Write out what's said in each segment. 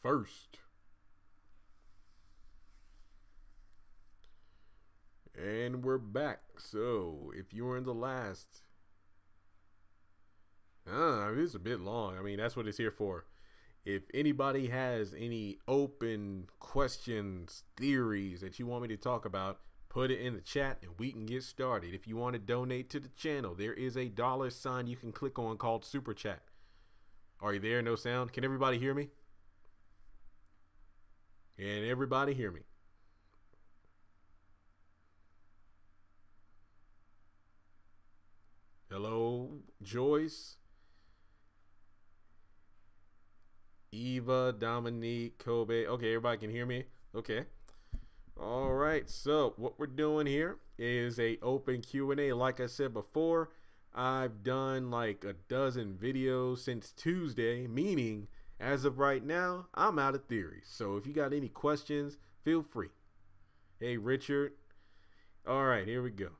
first. And we're back. So, if you were in the last... it's a bit long. I mean, that's what it's here for. If anybody has any open questions, theories that you want me to talk about, put it in the chat and we can get started. If you want to donate to the channel, there is a $ you can click on called Super Chat. Are you there? No sound? Can everybody hear me? Can everybody hear me? Hello, Joyce, Eva, Dominique, Kobe. Okay, everybody can hear me? Okay. All right, so what we're doing here is a open Q&A. Like I said before, I've done like a dozen videos since Tuesday, meaning as of right now, I'm out of theories. So if you got any questions, feel free. Hey, Richard. All right, here we go.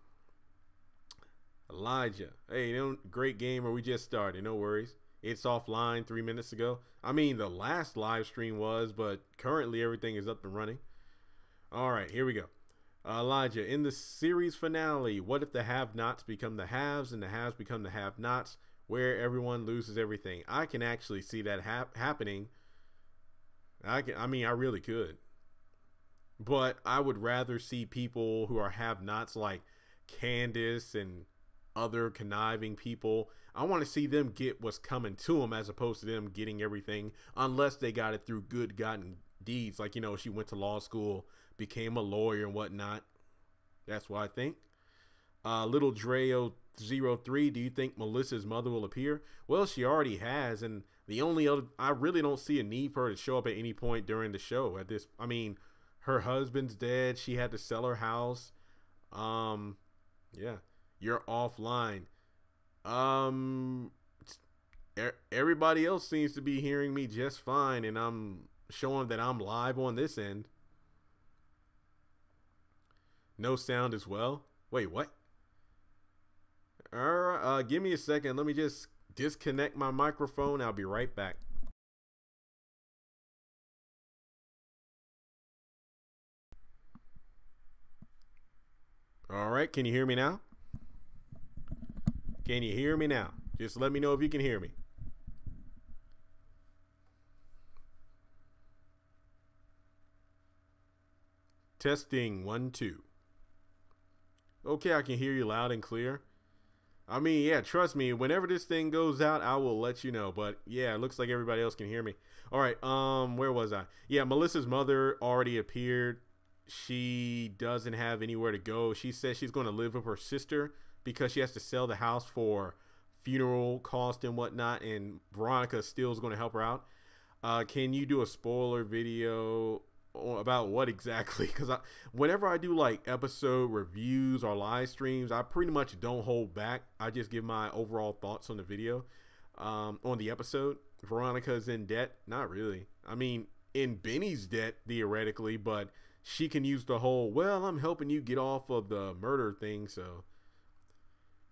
Elijah. Hey, great game, or we just started. No worries. It's offline 3 minutes ago. I mean, the last live stream was, but currently everything is up and running. All right, here we go. Elijah, in the series finale, what if the have-nots become the haves and the haves become the have-nots, where everyone loses everything? I can actually see that happening. I mean, I really could. But I would rather see people who are have-nots like Candace and other conniving people. I want to see them get what's coming to them as opposed to them getting everything, unless they got it through good gotten deeds. Like, you know, she went to law school, became a lawyer and whatnot. That's what I think. Little Dreo03, do you think Melissa's mother will appear? Well, she already has, and the only other, I really don't see a need for her to show up at any point during the show. At this, I mean, her husband's dead. She had to sell her house. Yeah. You're offline. Everybody else seems to be hearing me just fine, and I'm showing that I'm live on this end. No sound as well. Wait, what? Give me a second. Let me just disconnect my microphone. I'll be right back. All right, can you hear me now? Can you hear me now? Just let me know if you can hear me. Testing 1 2. Okay, I can hear you loud and clear. I mean, yeah, trust me, whenever this thing goes out, I will let you know. But yeah, it looks like everybody else can hear me. All right, where was I? Yeah, Melissa's mother already appeared. She doesn't have anywhere to go. She says she's going to live with her sister because she has to sell the house for funeral cost and whatnot, and Veronica still is going to help her out. Can you do a spoiler video about what exactly? Because whenever I do like episode reviews or live streams, I pretty much don't hold back. I just give my overall thoughts on the video, on the episode. Veronica's in debt? Not really. I mean, in Benny's debt theoretically, but she can use the whole, well, I'm helping you get off of the murder thing, so.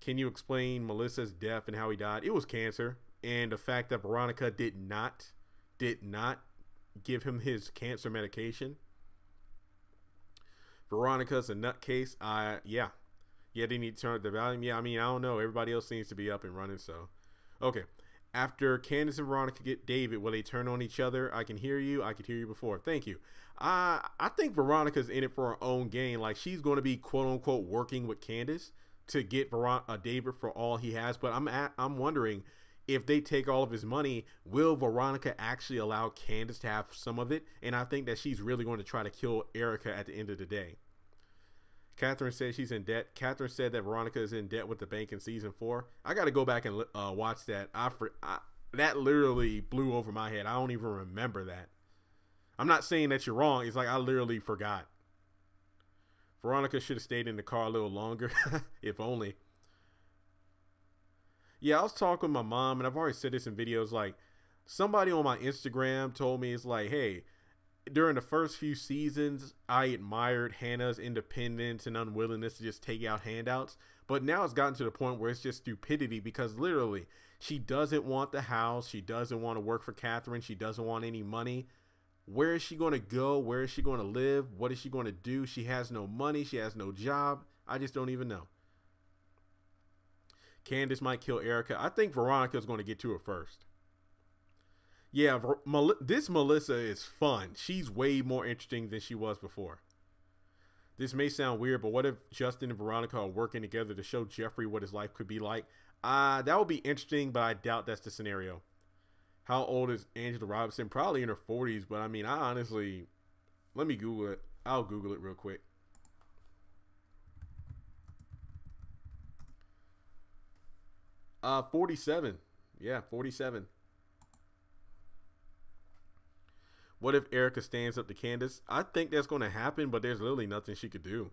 Can you explain Melissa's death and how he died? It was cancer, and the fact that Veronica did not give him his cancer medication. Veronica's a nutcase. Yeah, they need to turn up the volume. Yeah, I mean, I don't know. Everybody else seems to be up and running, so. Okay. After Candace and Veronica get David, will they turn on each other? I can hear you. I could hear you before. Thank you. I think Veronica's in it for her own gain. Like, she's going to be quote-unquote working with Candace to get David for all he has. But I'm wondering, if they take all of his money, will Veronica actually allow Candace to have some of it? And I think that she's really going to try to kill Erica at the end of the day. Catherine says she's in debt. Catherine said that Veronica is in debt with the bank in season 4. I got to go back and watch that. That literally blew over my head. I don't even remember that. I'm not saying that you're wrong. It's like I literally forgot. Veronica should have stayed in the car a little longer. If only. Yeah, I was talking with my mom, and I've already said this in videos. Like, somebody on my Instagram told me, it's like, hey, during the first few seasons, I admired Hannah's independence and unwillingness to just take out handouts. But now it's gotten to the point where it's just stupidity, because literally she doesn't want the house. She doesn't want to work for Catherine. She doesn't want any money. Where is she going to go? Where is she going to live? What is she going to do? She has no money. She has no job. I just don't even know. Candace might kill Erica. I think Veronica's going to get to her first. Yeah, this Melissa is fun. She's way more interesting than she was before. This may sound weird, but what if Justin and Veronica are working together to show Jeffrey what his life could be like? That would be interesting, but I doubt that's the scenario. How old is Angela Robinson? Probably in her 40s, but I mean, I honestly, let me Google it. I'll Google it real quick. Uh, 47. Yeah, 47. What if Erica stands up to Candace? I think that's going to happen, but there's literally nothing she could do.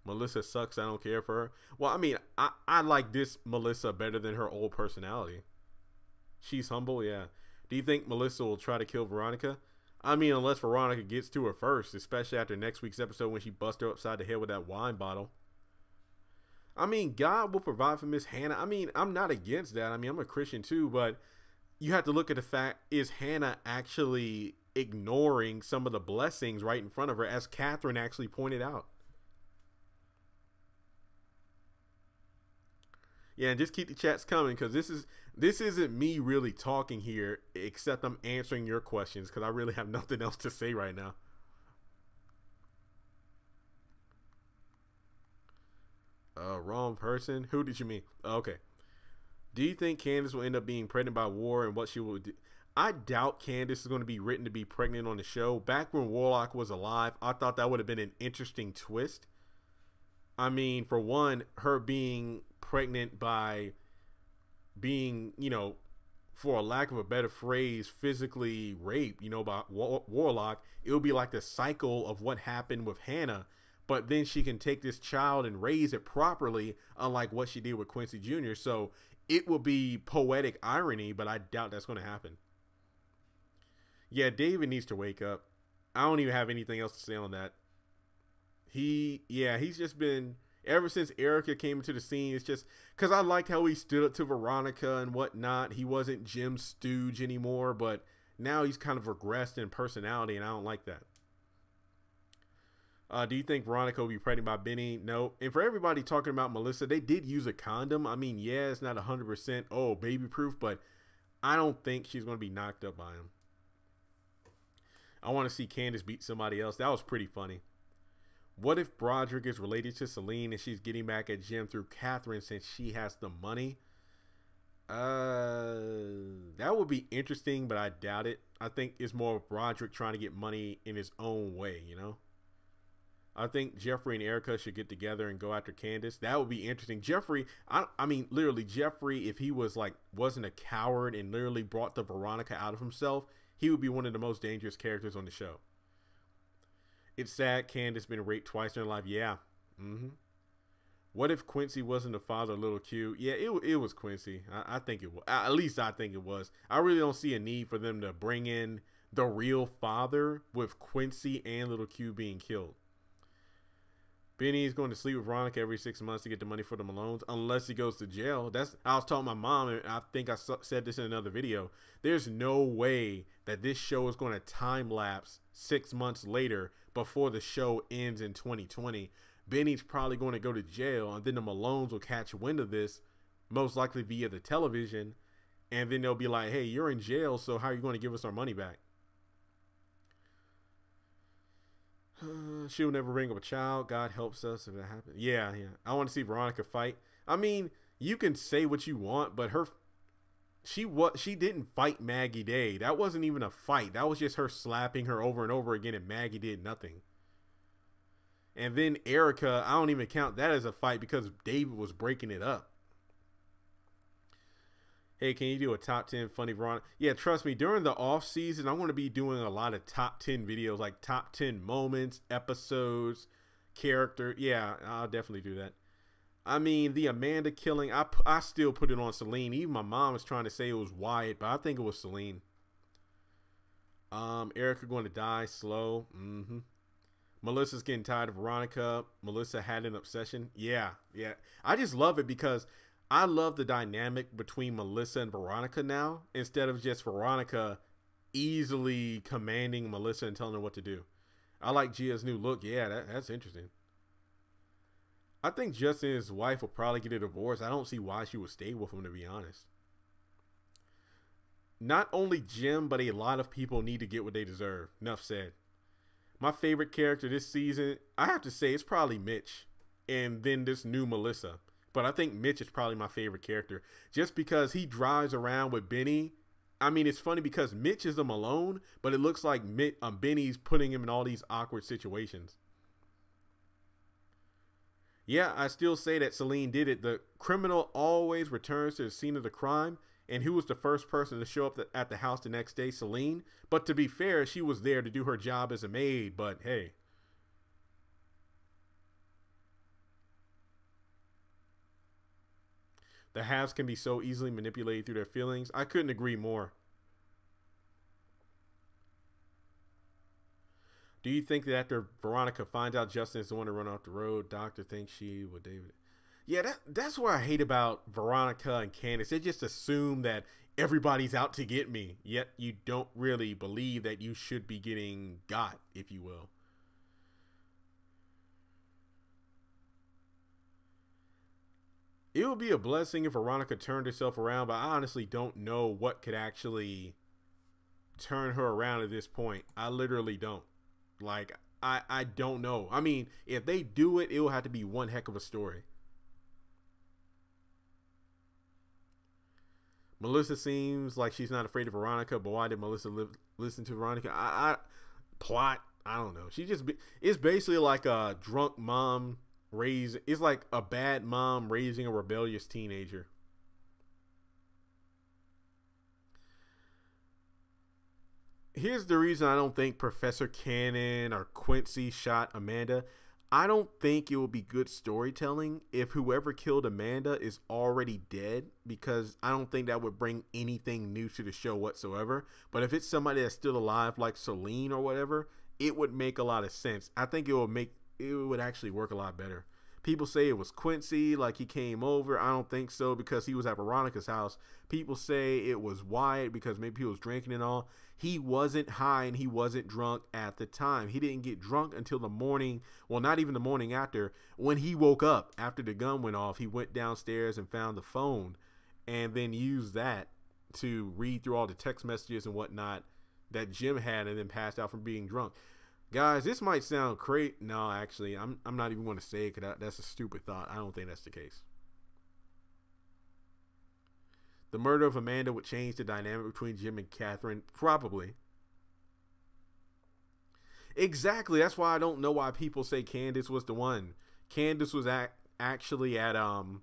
Melissa sucks. I don't care for her. Well, I mean, I like this Melissa better than her old personality. She's humble, yeah. Do you think Melissa will try to kill Veronica? I mean, unless Veronica gets to her first, especially after next week's episode when she busts her upside the head with that wine bottle. I mean, God will provide for Miss Hannah. I mean, I'm not against that. I mean, I'm a Christian too, but you have to look at the fact, is Hannah actually ignoring some of the blessings right in front of her, as Catherine actually pointed out? Yeah, and just keep the chats coming, because this isn't me really talking here, except I'm answering your questions, because I really have nothing else to say right now. Wrong person. Who did you mean? Okay. Do you think Candace will end up being pregnant by War, and what she will do? I doubt Candace is going to be written to be pregnant on the show. Back when Warlock was alive, I thought that would have been an interesting twist. I mean, for one, her being pregnant by being, you know, for a lack of a better phrase, physically raped, you know, by Warlock, it would be like the cycle of what happened with Hannah. But then she can take this child and raise it properly, unlike what she did with Quincy Jr. So it will be poetic irony, but I doubt that's going to happen. Yeah, David needs to wake up. I don't even have anything else to say on that. He's just been, ever since Erica came into the scene, it's just, because I liked how he stood up to Veronica and whatnot. He wasn't Jim Stooge anymore, but now he's kind of regressed in personality, and I don't like that. Do you think Veronica will be pregnant by Benny? No. And for everybody talking about Melissa, they did use a condom. I mean, yeah, it's not 100% baby proof, but I don't think she's going to be knocked up by him. I want to see Candace beat somebody else. That was pretty funny. What if Broderick is related to Celine and she's getting back at Jim through Catherine since she has the money? That would be interesting, but I doubt it. I think it's more of Broderick trying to get money in his own way, you know? I think Jeffrey and Erica should get together and go after Candace. That would be interesting. Jeffrey, I mean, literally, Jeffrey, if he was like, wasn't a coward and literally brought the Veronica out of himself, he would be one of the most dangerous characters on the show. It's sad Candace been raped twice in her life. Yeah. What if Quincy wasn't the father of Little Q? Yeah, it was Quincy. I think it was. At least I think it was. I really don't see a need for them to bring in the real father with Quincy and Little Q being killed. Benny is going to sleep with Veronica every 6 months to get the money for the Malones, unless he goes to jail. I was telling my mom, and I think I said this in another video. There's no way that this show is going to time lapse 6 months later before the show ends in 2020. Benny's probably going to go to jail, and then the Malones will catch wind of this, most likely via the television, and then they'll be like, hey, you're in jail, so how are you going to give us our money back? She'll never bring up a child. God helps us if that happens. Yeah. I want to see Veronica fight. I mean, you can say what you want, but she didn't fight Maggie Day. That wasn't even a fight. That was just her slapping her over and over again, and Maggie did nothing. And then Erica, I don't even count that as a fight because David was breaking it up. Hey, can you do a top 10 funny Veronica? Yeah, trust me, during the off season, I'm going to be doing a lot of top 10 videos, like top 10 moments, episodes, character. Yeah, I'll definitely do that. I mean, the Amanda killing, I still put it on Celine. Even my mom was trying to say it was Wyatt, but I think it was Celine. Erica going to die slow. Melissa's getting tired of Veronica. Melissa had an obsession. Yeah. I just love it because I love the dynamic between Melissa and Veronica now, instead of just Veronica, easily commanding Melissa and telling her what to do. I like Gia's new look. Yeah, that's interesting. I think Justin and his wife will probably get a divorce. I don't see why she would stay with him, to be honest. Not only Jim, but a lot of people need to get what they deserve. Enough said. My favorite character this season, I have to say, it's probably Mitch. And then this new Melissa. But I think Mitch is probably my favorite character. Just because he drives around with Benny. I mean, it's funny because Mitch is a Malone, but it looks like Benny's putting him in all these awkward situations. Yeah, I still say that Celine did it. The criminal always returns to the scene of the crime. And who was the first person to show up at the house the next day? Celine. But to be fair, she was there to do her job as a maid. But hey. The halves can be so easily manipulated through their feelings. I couldn't agree more. Do you think that after Veronica finds out Justin is the one to run off the road, Doctor thinks she would David? Yeah, that's what I hate about Veronica and Candace. They just assume that everybody's out to get me, yet you don't really believe that you should be getting got, if you will. It would be a blessing if Veronica turned herself around, but I honestly don't know what could actually turn her around at this point. I literally don't. Like, I don't know. I mean, if they do it, it will have to be one heck of a story. Melissa seems like she's not afraid of Veronica, but why did Melissa listen to Veronica? Plot. I don't know. It's basically like a drunk mom it's like a bad mom raising a rebellious teenager. Here's the reason I don't think Professor Cannon or Quincy shot Amanda. I don't think it will be good storytelling if whoever killed Amanda is already dead, because I don't think that would bring anything new to the show whatsoever. But if it's somebody that's still alive, like Celine or whatever, it would make a lot of sense. I think it would actually work a lot better. People say it was Quincy, like he came over. I don't think so, because he was at Veronica's house. People say it was Wyatt because maybe he was drinking and all. He wasn't high and he wasn't drunk at the time. He didn't get drunk until the morning. Well, not even the morning after. When he woke up after the gun went off, he went downstairs and found the phone and then used that to read through all the text messages and whatnot that Jim had and then passed out from being drunk. Guys, this might sound crazy. No, actually, I'm not even going to say it because that's a stupid thought. I don't think that's the case. The murder of Amanda would change the dynamic between Jim and Catherine. Probably. Exactly. That's why I don't know why people say Candace was the one. Candace was actually at Hannah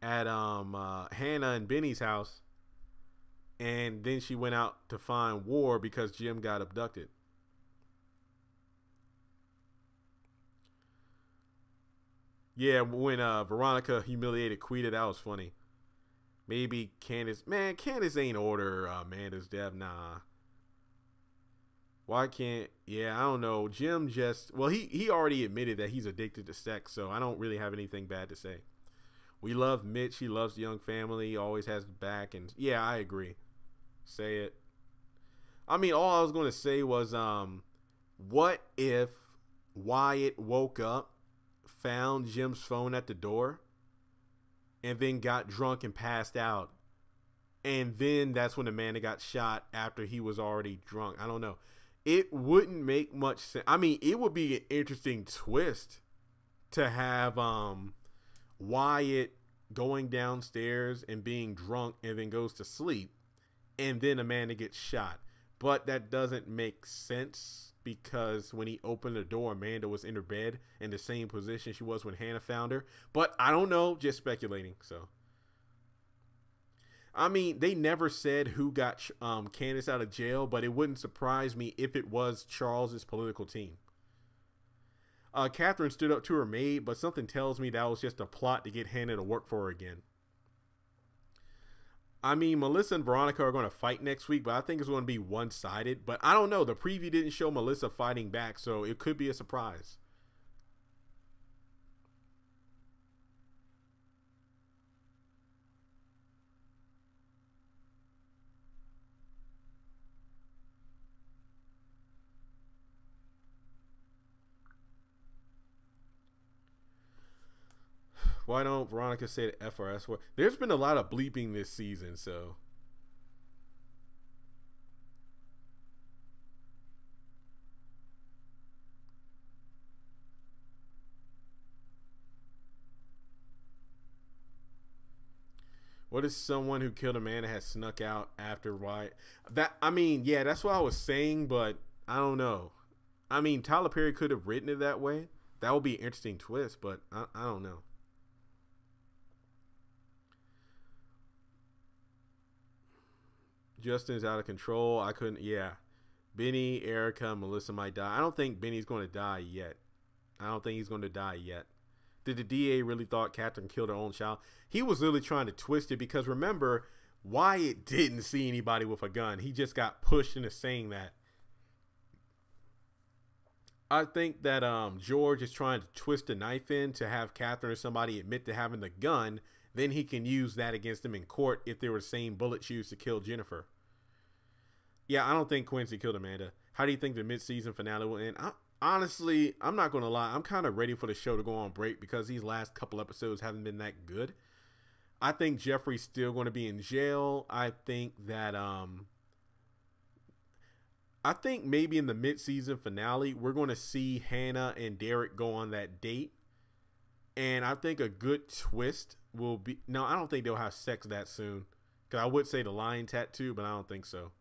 and Benny's house. And then she went out to find War because Jim got abducted. Yeah, when Veronica humiliated Quita, that was funny. Maybe Candace. Man, Candace ain't order Amanda's death. Nah. Why can't... Yeah, I don't know. Jim just... Well, he already admitted that he's addicted to sex, so I don't really have anything bad to say. We love Mitch. He loves the young family. He always has the back. And yeah, I agree. Say it. I mean, all I was going to say was, what if Wyatt woke up, found Jim's phone at the door, and then got drunk and passed out, and then that's when Amanda got shot after he was already drunk? I don't know. It wouldn't make much sense. I mean, it would be an interesting twist to have Wyatt going downstairs and being drunk and then goes to sleep, and then Amanda gets shot. But that doesn't make sense, because when he opened the door, Amanda was in her bed in the same position she was when Hannah found her. But I don't know, just speculating. So, I mean, they never said who got Candace out of jail, but it wouldn't surprise me if it was Charles's political team. Catherine stood up to her maid, but something tells me that was just a plot to get Hannah to work for her again. I mean, Melissa and Veronica are going to fight next week, but I think it's going to be one-sided. But I don't know. The preview didn't show Melissa fighting back, so it could be a surprise. Why don't Veronica say the FRS word? There's been a lot of bleeping this season, so. What is someone who killed a man that has snuck out after Wyatt? I mean, yeah, that's what I was saying, but I don't know. I mean, Tyler Perry could have written it that way. That would be an interesting twist, but I don't know. Justin's out of control. I couldn't. Yeah, Benny, Erica, Melissa might die. I don't think Benny's going to die yet. I don't think he's going to die yet. Did the DA really thought Catherine killed her own child? He was literally trying to twist it because remember, Wyatt didn't see anybody with a gun. He just got pushed into saying that. I think that George is trying to twist a knife in to have Catherine or somebody admit to having the gun. Then he can use that against him in court if they were the same bullets used to kill Jennifer. Yeah, I don't think Quincy killed Amanda. How do you think the mid-season finale will end? Honestly, I'm not going to lie. I'm kind of ready for the show to go on break because these last couple episodes haven't been that good. I think Jeffrey's still going to be in jail. I think that I think maybe in the mid-season finale, we're going to see Hannah and Derek go on that date. And I think a good twist will be... No, I don't think they'll have sex that soon. Because I would say the lion tattoo, but I don't think so.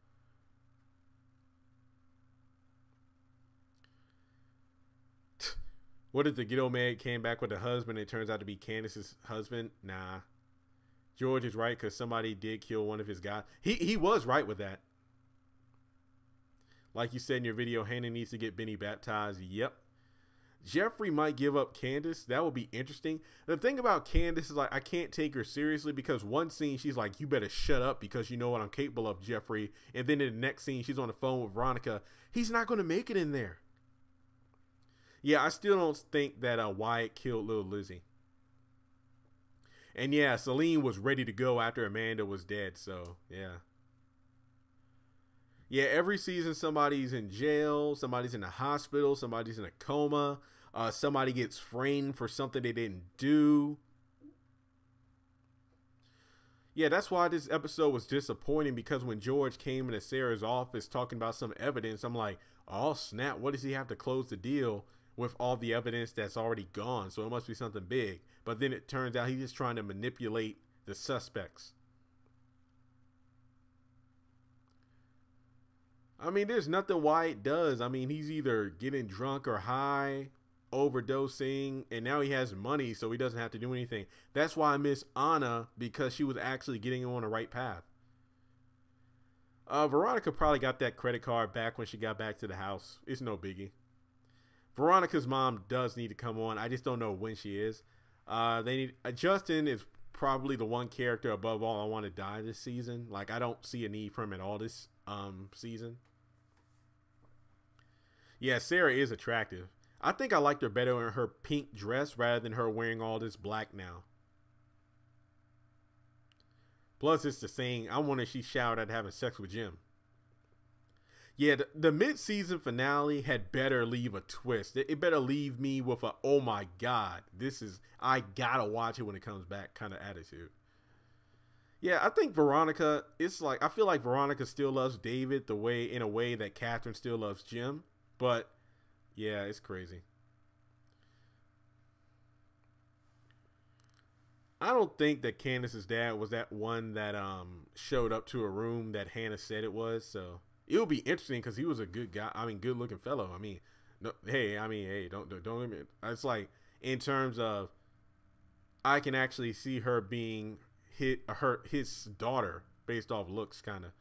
What if the ghetto maid came back with a husband and it turns out to be Candace's husband? Nah. George is right because somebody did kill one of his guys. He was right with that. Like you said in your video, Hannah needs to get Benny baptized. Yep. Jeffrey might give up Candace. That would be interesting. The thing about Candace is like I can't take her seriously because one scene she's like, you better shut up because you know what I'm capable of, Jeffrey. And then in the next scene she's on the phone with Veronica. He's not going to make it in there. Yeah, I still don't think that Wyatt killed little Lizzie. And yeah, Celine was ready to go after Amanda was dead. So yeah. Yeah, every season somebody's in jail, somebody's in a hospital, somebody's in a coma, somebody gets framed for something they didn't do. Yeah, that's why this episode was disappointing because when George came into Sarah's office talking about some evidence, I'm like, oh snap, what does he have to close the deal with all the evidence that's already gone? So it must be something big. But then it turns out he's just trying to manipulate the suspects. I mean, there's nothing Wyatt does. I mean, he's either getting drunk or high, overdosing, and now he has money, so he doesn't have to do anything. That's why I miss Anna, because she was actually getting him on the right path. Veronica probably got that credit card back when she got back to the house. It's no biggie. Veronica's mom does need to come on. I just don't know when she is. They need Justin is probably the one character above all I want to die this season. Like, I don't see a need for him at all this season. Yeah, Sarah is attractive. I think I liked her better in her pink dress rather than her wearing all this black now. Plus, it's the saying, I wonder if she showered at having sex with Jim. Yeah, the mid-season finale had better leave a twist. It better leave me with a, oh my God, I gotta watch it when it comes back kind of attitude. Yeah, I think Veronica, it's like, I feel like Veronica still loves David in a way that Catherine still loves Jim. But, yeah, it's crazy. I don't think that Candace's dad was that one that showed up to a room that Hannah said it was, so it would be interesting because he was a good guy. I mean, good looking fellow. I mean, no, hey, don't let me. It's like in terms of, I can actually see her being his daughter based off looks, kind of.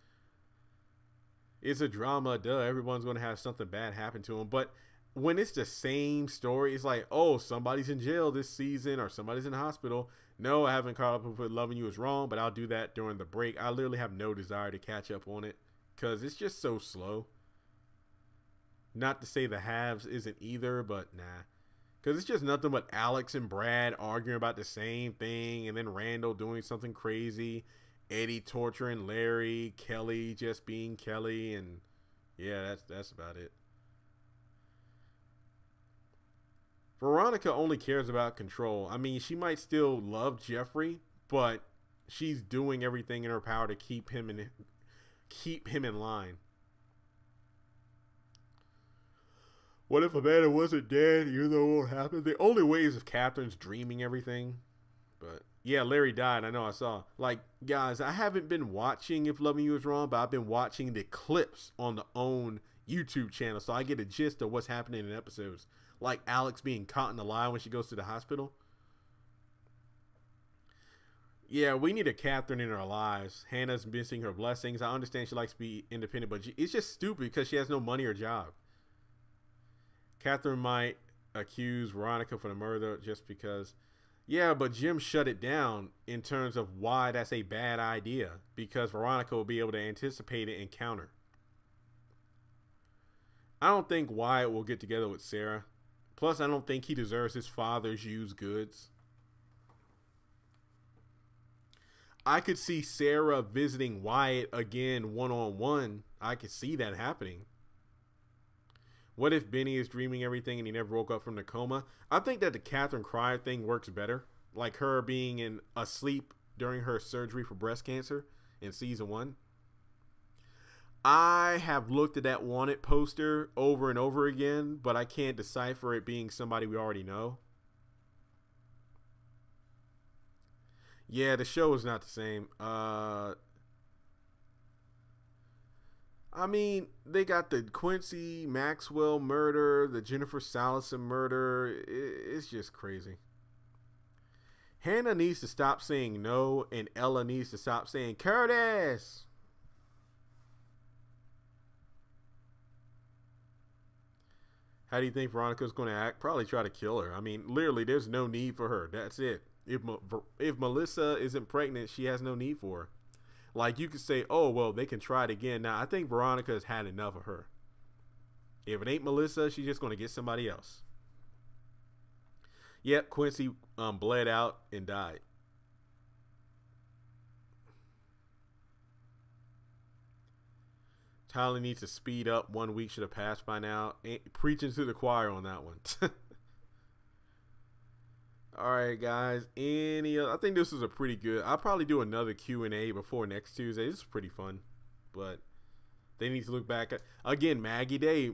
It's a drama, duh. Everyone's gonna have something bad happen to him, but when it's the same story, it's like, oh, somebody's in jail this season or somebody's in the hospital. No, I haven't caught up with Loving You Is Wrong, but I'll do that during the break. I literally have no desire to catch up on it because it's just so slow. Not to say the halves isn't either, but nah. Because it's just nothing but Alex and Brad arguing about the same thing, and then Randall doing something crazy, Eddie torturing Larry, Kelly just being Kelly, and yeah, that's about it. Veronica only cares about control. I mean, she might still love Jeffrey, but she's doing everything in her power to keep him in line. What if Amanda wasn't dead? You know what happened? The only way is if Catherine's dreaming everything. But yeah, Larry died. I know, I saw. Like, guys, I haven't been watching If Loving You Is Wrong, but I've been watching the clips on the OWN YouTube channel, so I get a gist of what's happening in episodes. Like Alex being caught in the lie when she goes to the hospital. Yeah, we need a Catherine in our lives. Hannah's missing her blessings. I understand she likes to be independent, but it's just stupid because she has no money or job. Catherine might accuse Veronica for the murder just because. Yeah, but Jim shut it down in terms of why that's a bad idea. Because Veronica will be able to anticipate it and counter. I don't think Wyatt will get together with Sarah. Plus, I don't think he deserves his father's used goods. I could see Sarah visiting Wyatt again one-on-one. I could see that happening. What if Benny is dreaming everything and he never woke up from the coma? I think that the Catherine Cryer thing works better. Like her being asleep during her surgery for breast cancer in season 1. I have looked at that Wanted poster over and over again, but I can't decipher it being somebody we already know. Yeah, the show is not the same. I mean, they got the Quincy Maxwell murder, the Jennifer Salison murder. It's just crazy. Hannah needs to stop saying no, and Ella needs to stop saying Curtis. How do you think Veronica's going to act? Probably try to kill her. I mean, literally, there's no need for her. That's it. If Melissa isn't pregnant, she has no need for her. Like, you could say, oh, well, they can try it again. Now, I think Veronica has had enough of her. If it ain't Melissa, she's just going to get somebody else. Yep, Quincy bled out and died. Tyler needs to speed up. 1 week should have passed by now. Preaching to the choir on that one. All right, guys. I think this was a pretty good. I'll probably do another Q&A before next Tuesday. This is pretty fun, but they need to look back at again. Maggie Day.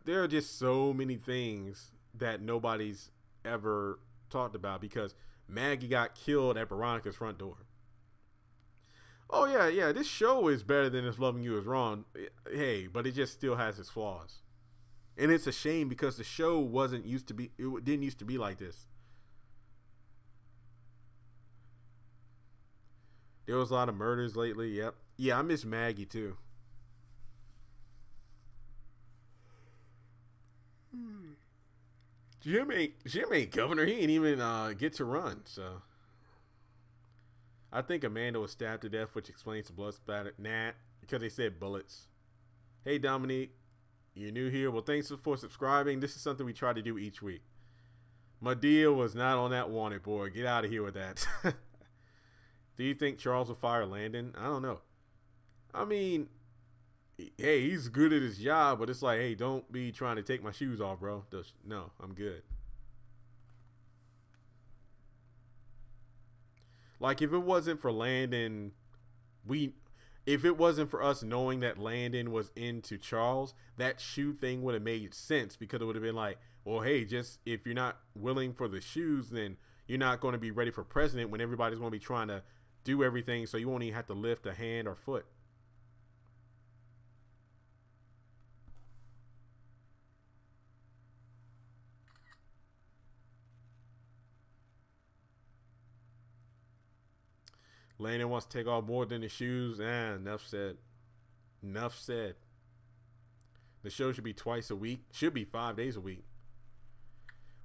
There are just so many things that nobody's ever talked about because Maggie got killed at Veronica's front door. Oh yeah. This show is better than If Loving You Is Wrong. Hey, but it just still has its flaws, and it's a shame because the show wasn't used to be. It didn't used to be like this. There was a lot of murders lately. Yep. Yeah, I miss Maggie too. Jim ain't governor. He ain't even get to run. So I think Amanda was stabbed to death, which explains the blood spatter. Nah, because they said bullets. Hey Dominique, you're new here. Well, thanks for subscribing. This is something we try to do each week. Madea was not on that wanted board. Get out of here with that. Do you think Charles will fire Landon? I don't know. I mean, hey, he's good at his job, but it's like, hey, don't be trying to take my shoes off, bro. No, I'm good. Like, if it wasn't for Landon, if it wasn't for us knowing that Landon was into Charles, that shoe thing would have made sense because it would have been like, well, hey, just if you're not willing for the shoes, then you're not going to be ready for president when everybody's going to be trying to do everything, so you won't even have to lift a hand or foot. Landon wants to take off more than the shoes. Enough said. Enough said. The show should be twice a week. Should be 5 days a week.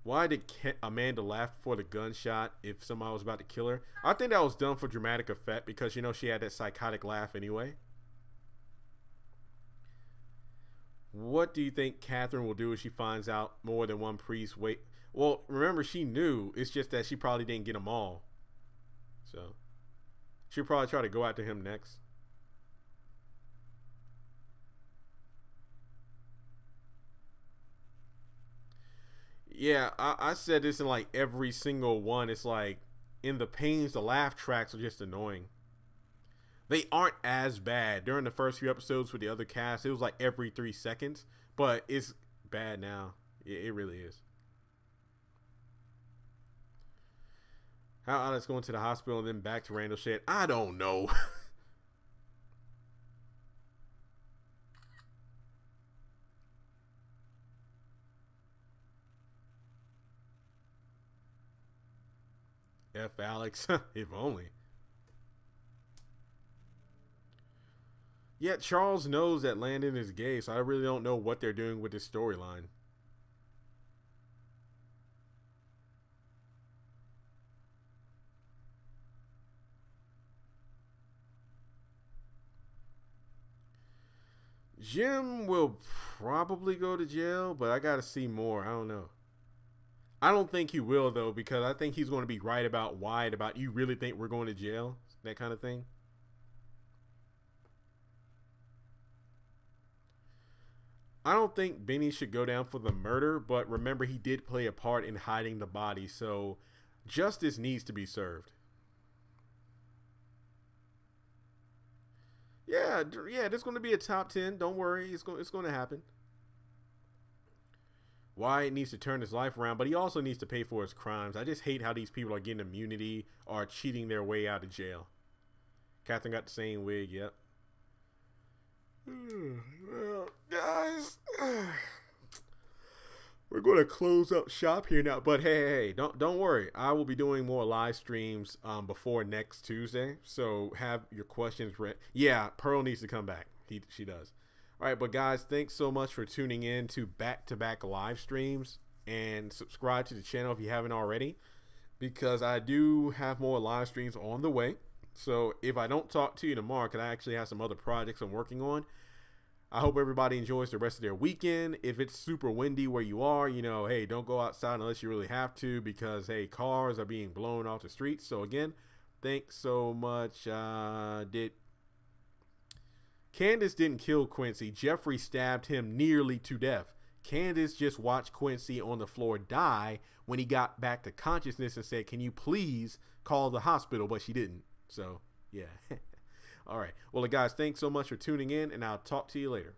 Why did Amanda laugh before the gunshot if somebody was about to kill her? I think that was done for dramatic effect because, you know, she had that psychotic laugh anyway. What do you think Catherine will do if she finds out more than one priest? Well, remember, she knew. It's just that she probably didn't get them all. So she'll probably try to go after him next. Yeah, I said this in like every single one. It's like in the pains, the laugh tracks are just annoying. They aren't as bad during the first few episodes with the other cast. It was like every 3 seconds, but it's bad now. It really is. How Alex going to the hospital and then back to Randall shit? I don't know. F Alex, if only. Yet Charles knows that Landon is gay, so I really don't know what they're doing with this storyline. Jim will probably go to jail, but I gotta see more. I don't know. I don't think he will though, because I think he's going to be right about Wyatt about you really think we're going to jail, that kind of thing. I don't think Benny should go down for the murder, but remember he did play a part in hiding the body, so justice needs to be served. Yeah, yeah, there's going to be a top 10. Don't worry, it's going to happen. Wyatt needs to turn his life around, but he also needs to pay for his crimes. I just hate how these people are getting immunity or cheating their way out of jail. Catherine got the same wig, yep. Well, guys, we're going to close up shop here now. But hey, don't worry. I will be doing more live streams before next Tuesday. So have your questions ready. Yeah, Pearl needs to come back. She does. All right, but guys, thanks so much for tuning in to back-to-back live streams, and subscribe to the channel if you haven't already, because I do have more live streams on the way. So if I don't talk to you tomorrow, because I actually have some other projects I'm working on, I hope everybody enjoys the rest of their weekend. If it's super windy where you are, you know, hey, don't go outside unless you really have to, because, hey, cars are being blown off the streets. So again, thanks so much. Candace didn't kill Quincy. Jeffrey stabbed him nearly to death. Candace just watched Quincy on the floor die when he got back to consciousness and said, "Can you please call the hospital?" But she didn't. So, yeah. All right. Well, guys, thanks so much for tuning in, and I'll talk to you later.